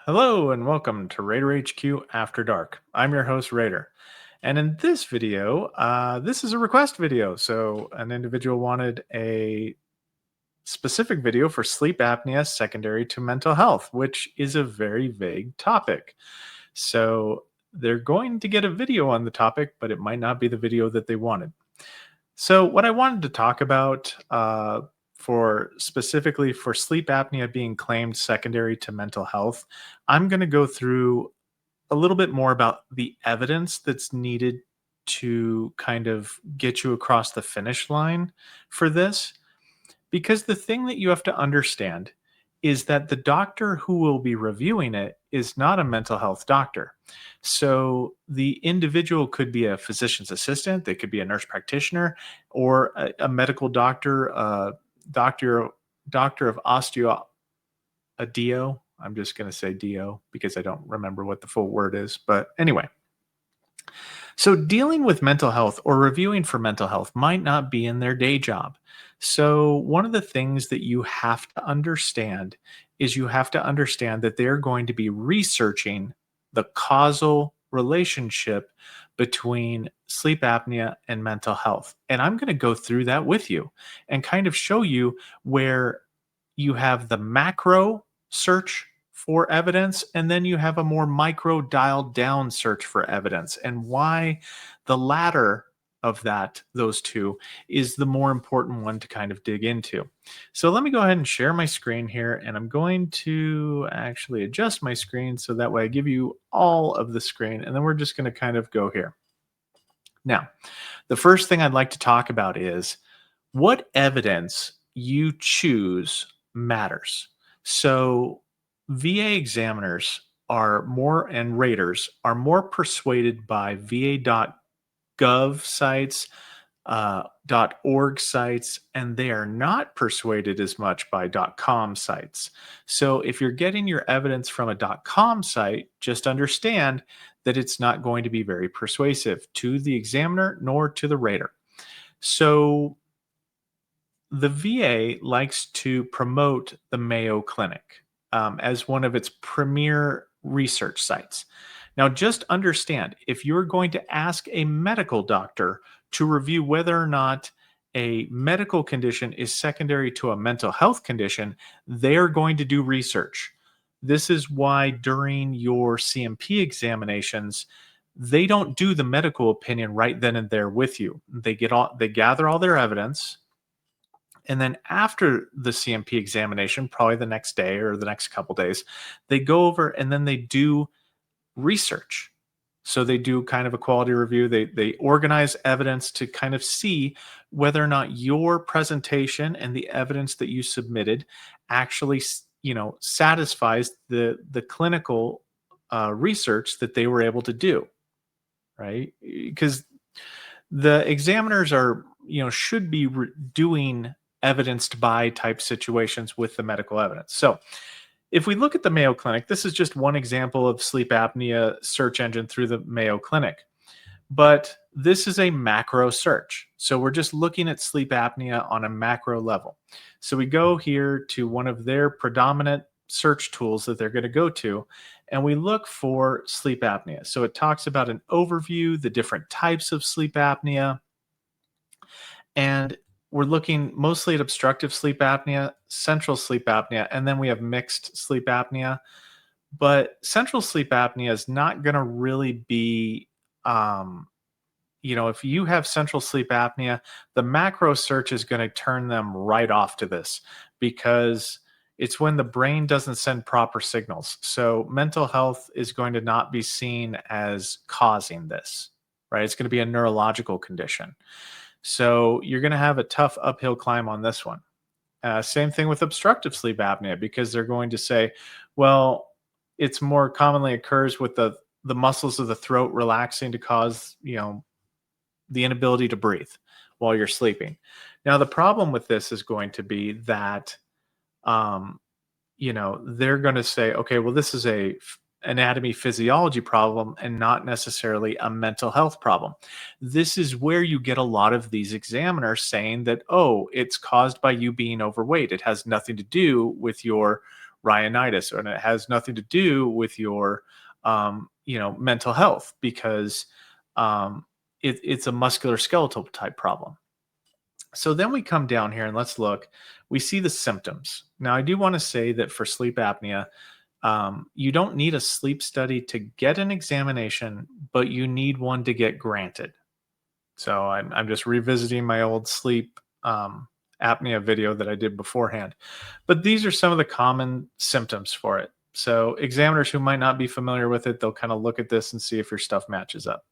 Hello and welcome to Raider HQ After Dark. I'm your host, Raider. And in this video, this is a request video. So, an individual wanted a specific video for sleep apnea secondary to mental health, which is a very vague topic. So, they're going to get a video on the topic, but it might not be the video that they wanted. So, what I wanted to talk about for specifically for sleep apnea being claimed secondary to mental health, I'm going to go through a little bit more about the evidence that's needed to kind of get you across the finish line for this. Because the thing that you have to understand is that the doctor who will be reviewing it is not a mental health doctor. So the individual could be a physician's assistant, they could be a nurse practitioner, or a medical doctor, doctor, doctor of osteo, a DO. I'm just going to say DO because I don't remember what the full word is. But anyway, so dealing with mental health or reviewing for mental health might not be in their day job. So one of the things that you have to understand is you have to understand that they're going to be researching the causal relationship between sleep apnea and mental health. And I'm going to go through that with you and kind of show you where you have the macro search for evidence, and then you have a more micro dialed down search for evidence, and why the latter of those two is the more important one to kind of dig into. So let me go ahead and share my screen here, and I'm going to actually adjust my screen so that way I give you all of the screen, and then we're just going to kind of go here. Now, the first thing I'd like to talk about is what evidence you choose matters. So VA examiners are more and raters are more persuaded by va.gov sites, .org sites, and they are not persuaded as much by .com sites. So if you're getting your evidence from a .com site, just understand that it's not going to be very persuasive to the examiner nor to the rater. So the VA likes to promote the Mayo Clinic as one of its premier research sites. Now, just understand if you're going to ask a medical doctor to review whether or not a medical condition is secondary to a mental health condition, they're going to do research. This is why during your CMP examinations, they don't do the medical opinion right then and there with you. They gather all their evidence, and then after the CMP examination, probably the next day or the next couple days, they go over and then they do research. So they do kind of a quality review. They organize evidence to kind of see whether or not your presentation and the evidence that you submitted actually, satisfies the clinical research that they were able to do, right? Because the examiners are, should be doing evidenced by type situations with the medical evidence. So if we look at the Mayo Clinic, this is just one example of sleep apnea search engine through the Mayo Clinic. But this is a macro search. So we're just looking at sleep apnea on a macro level. So we go here to one of their predominant search tools that they're going to go to, and we look for sleep apnea. So it talks about an overview, the different types of sleep apnea, and we're looking mostly at obstructive sleep apnea, central sleep apnea, and then we have mixed sleep apnea. But central sleep apnea is not going to really be, if you have central sleep apnea, the macro search is going to turn them right off to this because it's when the brain doesn't send proper signals. So mental health is going to not be seen as causing this, right? It's going to be a neurological condition. So you're going to have a tough uphill climb on this one. Same thing with obstructive sleep apnea, because they're going to say, well, it's more commonly occurs with the muscles of the throat relaxing to cause, the inability to breathe while you're sleeping. Now, the problem with this is going to be that, they're going to say, okay, well, this is a anatomy physiology problem and not necessarily a mental health problem. This is where you get a lot of these examiners saying that, oh, it's caused by you being overweight. It has nothing to do with your rhinitis, and it has nothing to do with your mental health, because it's a musculoskeletal type problem. So then we come down here and let's look. We see the symptoms. Now, I do want to say that for sleep apnea, you don't need a sleep study to get an examination, but you need one to get granted. So I'm just revisiting my old sleep apnea video that I did beforehand. But these are some of the common symptoms for it. So examiners who might not be familiar with it, they'll kind of look at this and see if your stuff matches up.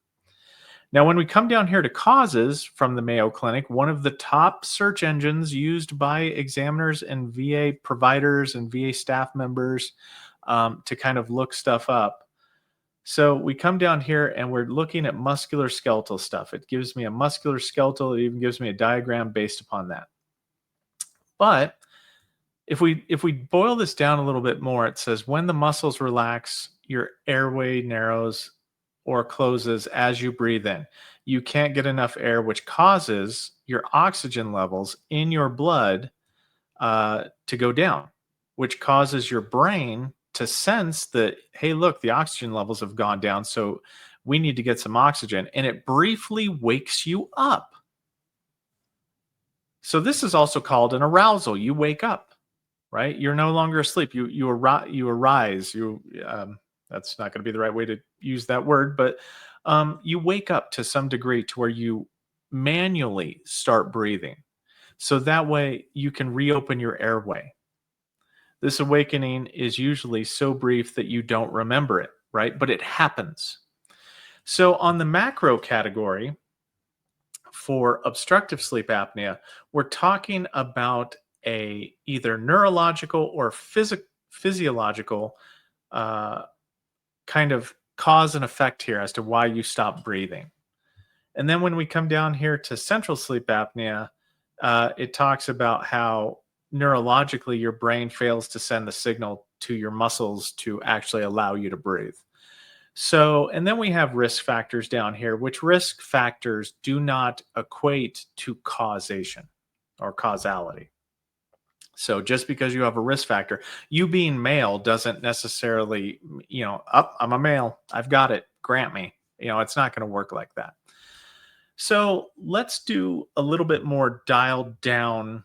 Now, when we come down here to causes from the Mayo Clinic, one of the top search engines used by examiners and VA providers and VA staff members to kind of look stuff up. So we come down here and we're looking at musculoskeletal stuff. It gives me a musculoskeletal. It even gives me a diagram based upon that. But if we boil this down a little bit more, it says when the muscles relax, your airway narrows or closes as you breathe in. You can't get enough air, which causes your oxygen levels in your blood to go down, which causes your brain to sense that, hey, look, the oxygen levels have gone down, so we need to get some oxygen. And it briefly wakes you up. So this is also called an arousal. You wake up, right? You're no longer asleep. You arise. That's not going to be the right way to use that word, but you wake up to some degree to where you manually start breathing. So that way you can reopen your airway. This awakening is usually so brief that you don't remember it, right? But it happens. So on the macro category for obstructive sleep apnea, we're talking about a either neurological or physiological kind of cause and effect here as to why you stop breathing. And then when we come down here to central sleep apnea, it talks about how neurologically your brain fails to send the signal to your muscles to actually allow you to breathe. So, and then we have risk factors down here, which risk factors do not equate to causation or causality. So just because you have a risk factor, you being male doesn't necessarily, I'm a male, I've got it, grant me. It's not going to work like that. So let's do a little bit more dialed down,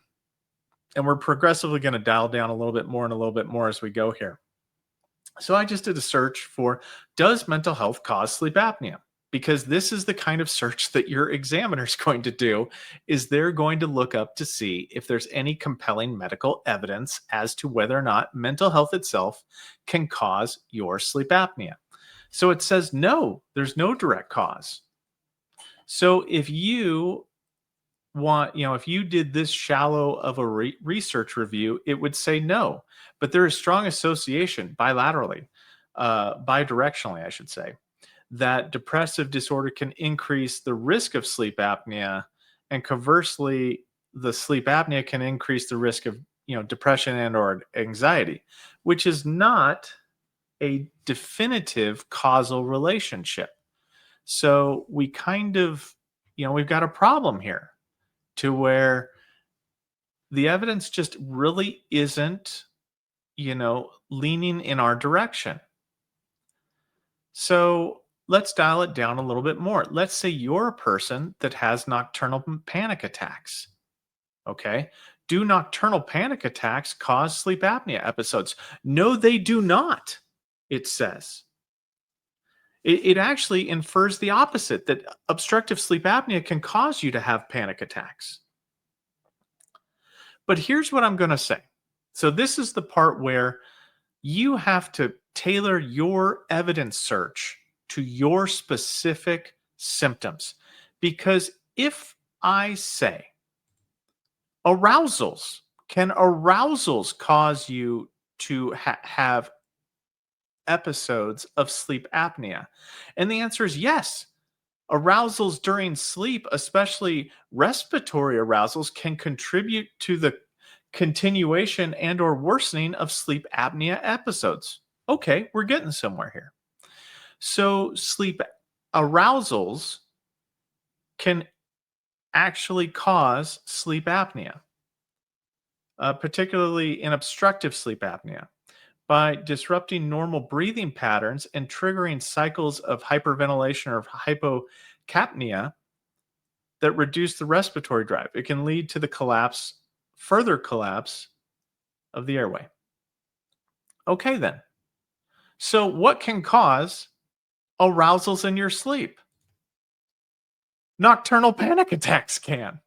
and we're progressively going to dial down a little bit more and a little bit more as we go here. So I just did a search for, does mental health cause sleep apnea? Because this is the kind of search that your examiner is going to do, is they're going to look up to see if there's any compelling medical evidence as to whether or not mental health itself can cause your sleep apnea. So it says no, there's no direct cause. So if you if you did this shallow of a research review, it would say no. But there is strong association bilaterally, bidirectionally, I should say, that depressive disorder can increase the risk of sleep apnea, and conversely, the sleep apnea can increase the risk of depression and or anxiety, which is not a definitive causal relationship. So we kind of, we've got a problem here, to where the evidence just really isn't, leaning in our direction. So let's dial it down a little bit more. Let's say you're a person that has nocturnal panic attacks. Okay. Do nocturnal panic attacks cause sleep apnea episodes? No, they do not, it says. It actually infers the opposite, that obstructive sleep apnea can cause you to have panic attacks. But here's what I'm going to say. So this is the part where you have to tailor your evidence search to your specific symptoms. Because if I say can arousals cause you to have episodes of sleep apnea? And the answer is yes. Arousals during sleep, especially respiratory arousals, can contribute to the continuation and or worsening of sleep apnea episodes. Okay, we're getting somewhere here. So sleep arousals can actually cause sleep apnea, particularly in obstructive sleep apnea. by disrupting normal breathing patterns and triggering cycles of hyperventilation or hypocapnia that reduce the respiratory drive. It can lead to the further collapse of the airway. Okay, then. So, what can cause arousals in your sleep? Nocturnal panic attacks can.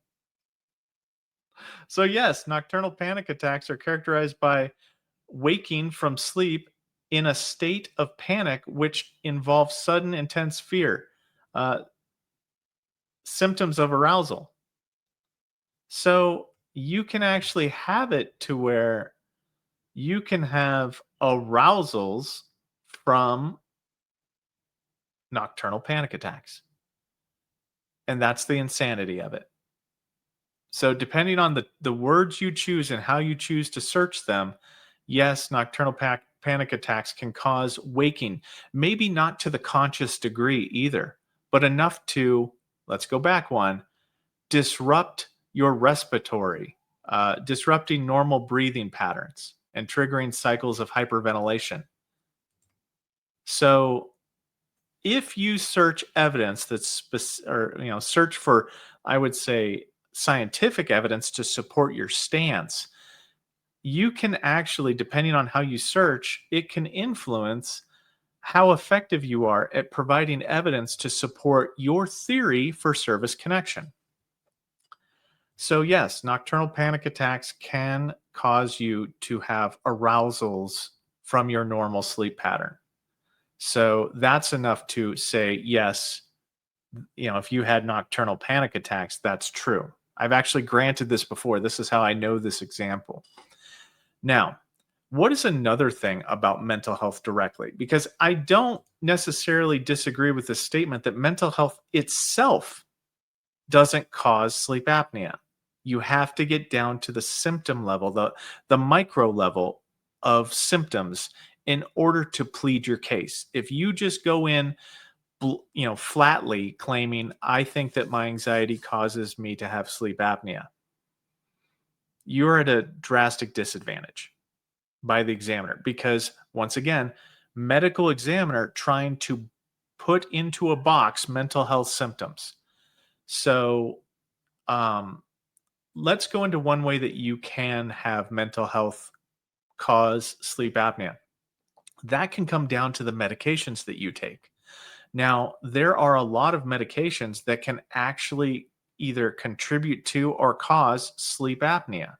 So, yes, nocturnal panic attacks are characterized by waking from sleep in a state of panic, which involves sudden intense fear, uh, symptoms of arousal. So, you can actually have it to where you can have arousals from nocturnal panic attacks. And that's the insanity of it. So depending on the words you choose and how you choose to search them, yes, nocturnal panic attacks can cause waking, maybe not to the conscious degree either, but enough to, let's go back one, disrupt your respiratory, disrupting normal breathing patterns and triggering cycles of hyperventilation. So if you search evidence or search for, I would say, scientific evidence to support your stance, you can actually, depending on how you search, it can influence how effective you are at providing evidence to support your theory for service connection. So yes, nocturnal panic attacks can cause you to have arousals from your normal sleep pattern. So that's enough to say, yes, if you had nocturnal panic attacks, that's true. I've actually granted this before. This is how I know this example. Now, what is another thing about mental health directly? Because I don't necessarily disagree with the statement that mental health itself doesn't cause sleep apnea. You have to get down to the symptom level, the micro level of symptoms in order to plead your case. If you just go in flatly claiming, I think that my anxiety causes me to have sleep apnea, you're at a drastic disadvantage by the examiner because, once again, medical examiner trying to put into a box mental health symptoms. So, let's go into one way that you can have mental health cause sleep apnea. That can come down to the medications that you take. Now, there are a lot of medications that can actually either contribute to or cause sleep apnea.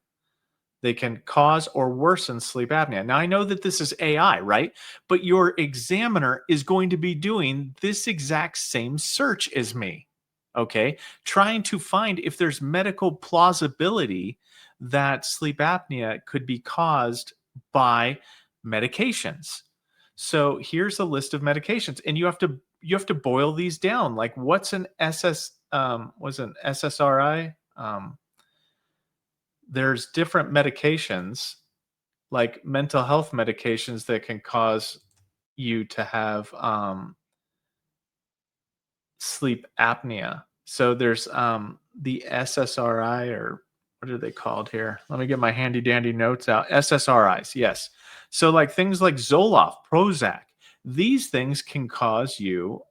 They can cause or worsen sleep apnea. Now, I know that this is AI, right? But your examiner is going to be doing this exact same search as me, okay? Trying to find if there's medical plausibility that sleep apnea could be caused by medications. So here's a list of medications, and you have to boil these down. Like, what's an was an SSRI? There's different medications, like mental health medications that can cause you to have sleep apnea. So there's the SSRI, or what are they called here? Let me get my handy dandy notes out. SSRIs, yes. So like things like Zoloft, Prozac, these things can cause you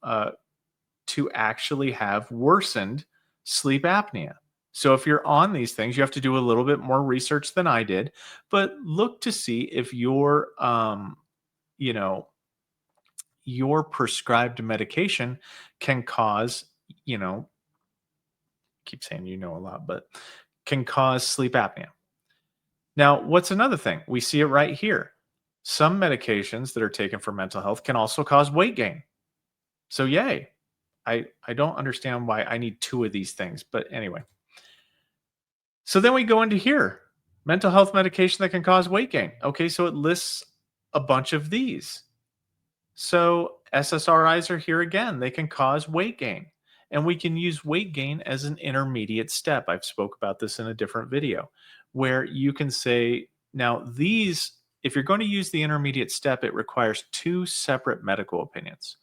to actually have worsened sleep apnea. So if you're on these things, you have to do a little bit more research than I did, but look to see if you know, your prescribed medication can cause, keep saying a lot, but can cause sleep apnea. Now, what's another thing? We see it right here. Some medications that are taken for mental health can also cause weight gain. So yay. I don't understand why I need two of these things, but anyway. So then we go into here. Mental health medication that can cause weight gain. Okay, so it lists a bunch of these. So SSRIs are here again. They can cause weight gain. And we can use weight gain as an intermediate step. I've spoke about this in a different video where you can say, now these, if you're going to use the intermediate step, it requires two separate medical opinions.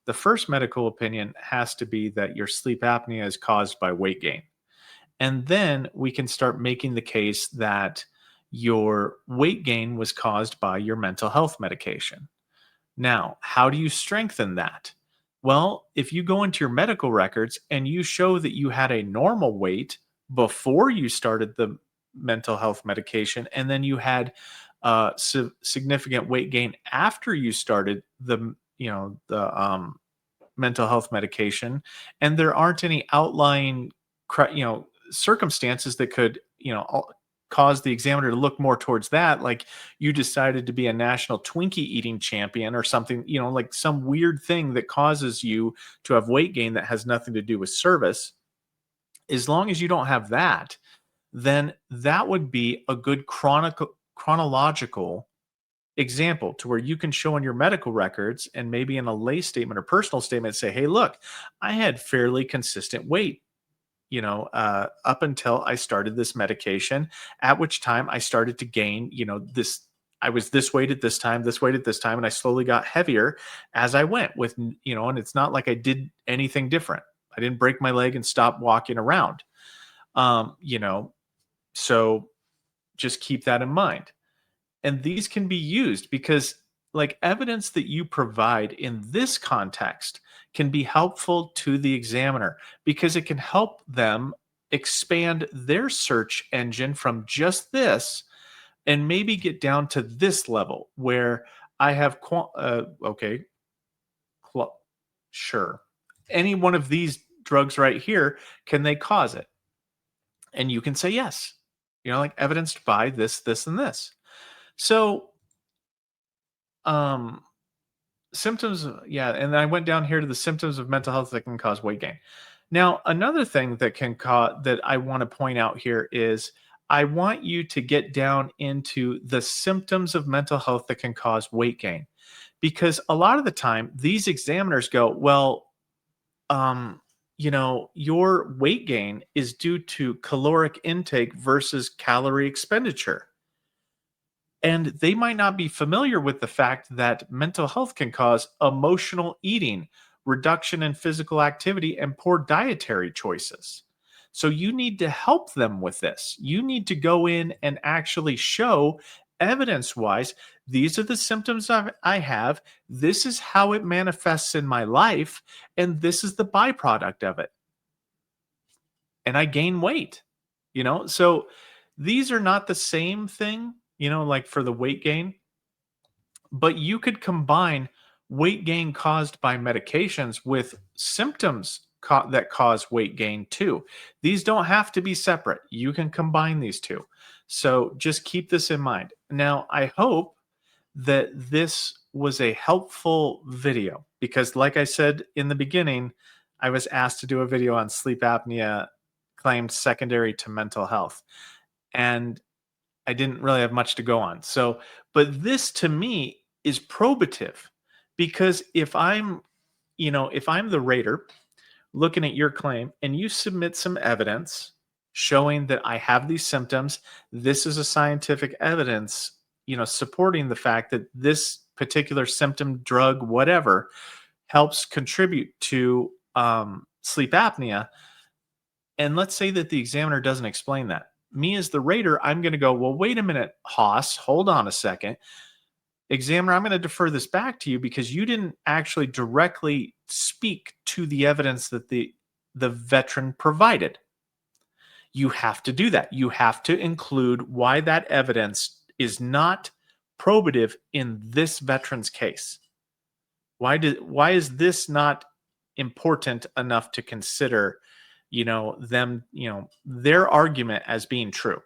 The first medical opinion has to be that your sleep apnea is caused by weight gain. And then we can start making the case that your weight gain was caused by your mental health medication. Now, how do you strengthen that? Well, if you go into your medical records and you show that you had a normal weight before you started the mental health medication, and then you had significant weight gain after you started the mental health medication, and there aren't any outlying circumstances that could cause the examiner to look more towards that, like you decided to be a national Twinkie eating champion or something, like some weird thing that causes you to have weight gain that has nothing to do with service. As long as you don't have that, then that would be a good chronological example to where you can show in your medical records and maybe in a lay statement or personal statement say, hey, look, I had fairly consistent weight, up until I started this medication, at which time I started to gain, this. I was this weight at this time, this weight at this time, and I slowly got heavier as I went with, and it's not like I did anything different. I didn't break my leg and stop walking around. Um, you know, so just keep that in mind. And these can be used because, like, evidence that you provide in this context can be helpful to the examiner because it can help them expand their search engine from just this and maybe get down to this level where I have, okay, sure. Any one of these drugs right here, can they cause it? And you can say yes, like evidenced by this, this, and this. So, um, symptoms, yeah, and I went down here to the symptoms of mental health that can cause weight gain. Now, another thing that can cause that I want to point out here is I want you to get down into the symptoms of mental health that can cause weight gain. Because a lot of the time, these examiners go, well, your weight gain is due to caloric intake versus calorie expenditure. And they might not be familiar with the fact that mental health can cause emotional eating, reduction in physical activity, and poor dietary choices. So you need to help them with this. You need to go in and actually show evidence wise, these are the symptoms I have. This is how it manifests in my life. And this is the byproduct of it. And I gain weight, So these are not the same thing, like for the weight gain, but you could combine weight gain caused by medications with symptoms that cause weight gain too. These don't have to be separate. You can combine these two. So just keep this in mind. Now, I hope that this was a helpful video because, like I said in the beginning, I was asked to do a video on sleep apnea claimed secondary to mental health. And I didn't really have much to go on. So, but this to me is probative because if I'm the rater looking at your claim and you submit some evidence showing that I have these symptoms, this is a scientific evidence, supporting the fact that this particular symptom, drug, whatever, helps contribute to sleep apnea. And let's say that the examiner doesn't explain that. Me as the rater, I'm going to go, well, wait a minute, Haas, hold on a second. Examiner, I'm going to defer this back to you because you didn't actually directly speak to the evidence that the veteran provided. You have to do that. You have to include why that evidence is not probative in this veteran's case. Why is this not important enough to consider, their argument as being true?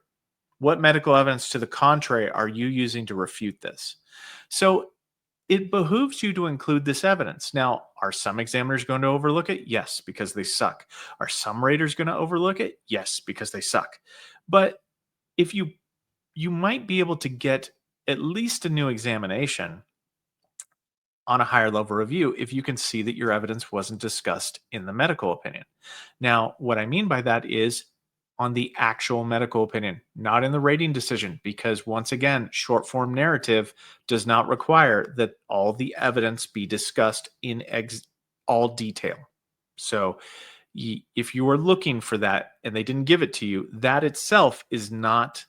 What medical evidence to the contrary are you using to refute this? So it behooves you to include this evidence. Now, are some examiners going to overlook it? Yes, because they suck. Are some raters going to overlook it? Yes, because they suck. But if you might be able to get at least a new examination on a higher level review if you can see that your evidence wasn't discussed in the medical opinion. Now, what I mean by that is on the actual medical opinion, not in the rating decision, because once again, short form narrative does not require that all the evidence be discussed in all detail. So, if you were looking for that and they didn't give it to you, that itself is not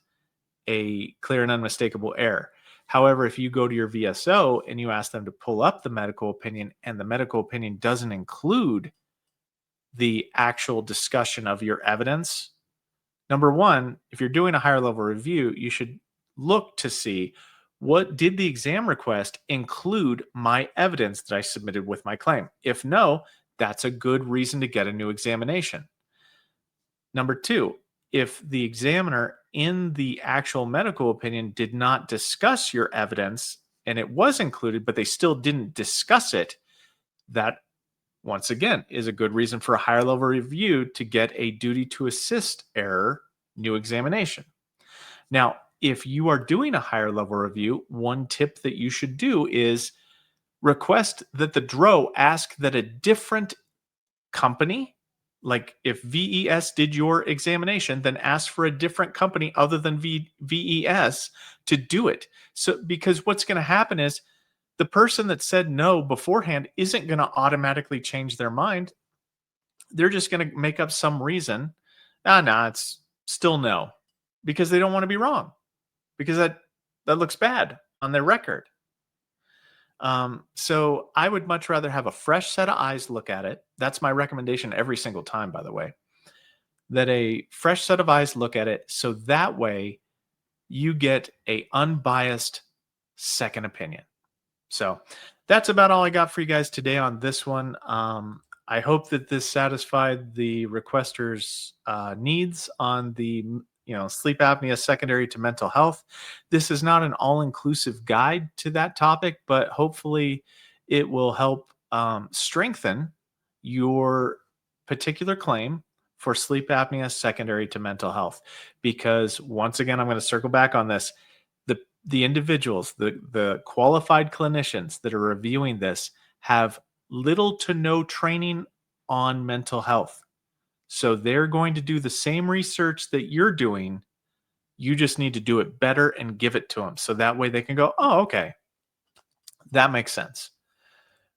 a clear and unmistakable error. However, if you go to your VSO and you ask them to pull up the medical opinion and the medical opinion doesn't include the actual discussion of your evidence, number one, if you're doing a higher level review, you should look to see what did the exam request include my evidence that I submitted with my claim. If no, that's a good reason to get a new examination. Number two, if the examiner in the actual medical opinion did not discuss your evidence and it was included, but they still didn't discuss it, that once again is a good reason for a higher level review to get a duty to assist error new examination. Now, if you are doing a higher level review, one tip that you should do is request that the DRO ask that a different company, like if VES did your examination, then ask for a different company other than VES to do it. So, because what's going to happen is the person that said no beforehand isn't going to automatically change their mind. They're just going to make up some reason. No, it's still no, because they don't want to be wrong, because that looks bad on their record. So I would much rather have a fresh set of eyes look at it. That's my recommendation every single time, by the way, that a fresh set of eyes look at it. So that way you get a unbiased second opinion. So that's about all I got for you guys today on this one. I hope that this satisfied the requester's needs on the sleep apnea secondary to mental health. This is not an all-inclusive guide to that topic, but hopefully it will help strengthen your particular claim for sleep apnea secondary to mental health. Because once again, I'm going to circle back on this. The individuals, the qualified clinicians that are reviewing this have little to no training on mental health. So they're going to do the same research that you're doing. You just need to do it better and give it to them. So that way they can go, oh, okay, that makes sense.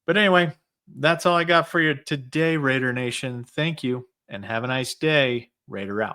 But anyway, that's all I got for you today, Raider Nation. Thank you and have a nice day. Raider out.